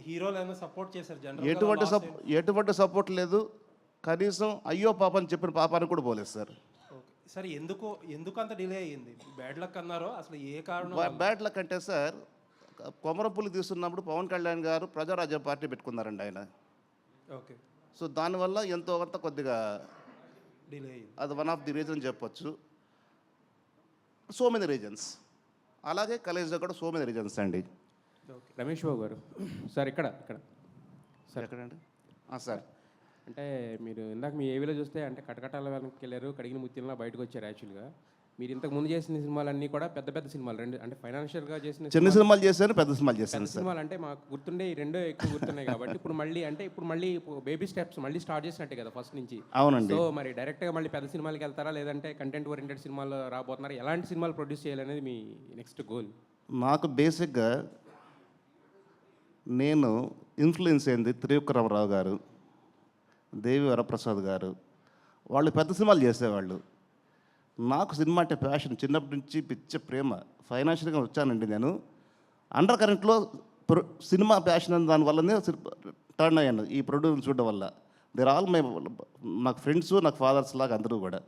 హీరోలు ఏమైనా సపోర్ట్ చేశారు ఎటువంటి సపోర్ట్ లేదు. కనీసం అయ్యో పాప అని చెప్పిన పాపానికి కూడా పోలేదు సార్. ఓకే సార్, ఎందుకు అంత డిలే అయ్యింది? బ్యాడ్ లక్ అన్నారో, అసలు ఏ కారణం? బ్యాడ్ లక్ అంటే సార్, కొమరపుల్లి తీస్తున్నప్పుడు పవన్ కళ్యాణ్ గారు ప్రజారాజ్యం పార్టీ పెట్టుకున్నారండి ఆయన. ఓకే. సో దానివల్ల ఎంతో కొంత కొద్దిగా డిలే అయ్యింది. అది వన్ ఆఫ్ ది రీజన్ చెప్పొచ్చు. So many reasons. అలాగే కలేజ్లో కూడా సో మెనీ రీజన్స్ అండి. ఓకే. రమేష్ బాబు గారు సార్, ఇక్కడ సార్ ఎక్కడండి? సార్ అంటే మీరు ఇందాక మీ ఏవిలో చూస్తే అంటే కటకటాల వెనక్కి వెళ్ళారు, కడిగిన ముత్యంలా బయటకు వచ్చారు. యాక్చువల్గా మీరు ఇంతకు ముందు చేసిన సినిమాలన్నీ కూడా పెద్ద పెద్ద సినిమాలు, రెండు అంటే ఫైనాన్షియల్గా చేసిన చిన్న సినిమాలు చేశాను, పెద్ద సినిమాలు చేశాను. సినిమాలు అంటే మాకు గుర్తుండే ఈ రెండో ఎక్కువ గుర్తున్నాయి కాబట్టి ఇప్పుడు మళ్ళీ బేబీ స్టెప్స్ మళ్ళీ స్టార్ట్ చేసినట్టే కదా ఫస్ట్ నుంచి. అవునండి. సో మరి డైరెక్ట్గా మళ్ళీ పెద్ద సినిమాలకి వెళ్తారా, లేదంటే కంటెంట్ ఓరియంటెడ్ సినిమాలు రాబోతున్నారా? ఎలాంటి సినిమాలు ప్రొడ్యూస్ చేయాలనేది మీ నెక్స్ట్ గోల్? నాకు బేసిక్గా నేను ఇన్ఫ్లుయెన్స్ అయింది త్రివిక్రమరావు గారు, దేవి వరప్రసాద్ గారు. వాళ్ళు పెద్ద సినిమాలు చేసేవాళ్ళు. నాకు సినిమా అంటే ప్యాషన్, చిన్నప్పటి నుంచి పిచ్చ ప్రేమ. ఫైనాన్షియల్గా వచ్చానండి నేను. అండర్ కరెంట్లో సినిమా ప్యాషన్ అని దానివల్లనే టర్న్ అయ్యాను ఈ ప్రొడ్యూస్ చూడడం వల్ల. దేర్ ఆల్ నాకు ఫ్రెండ్స్, నాకు ఫాదర్స్ లాగా అందరూ కూడా.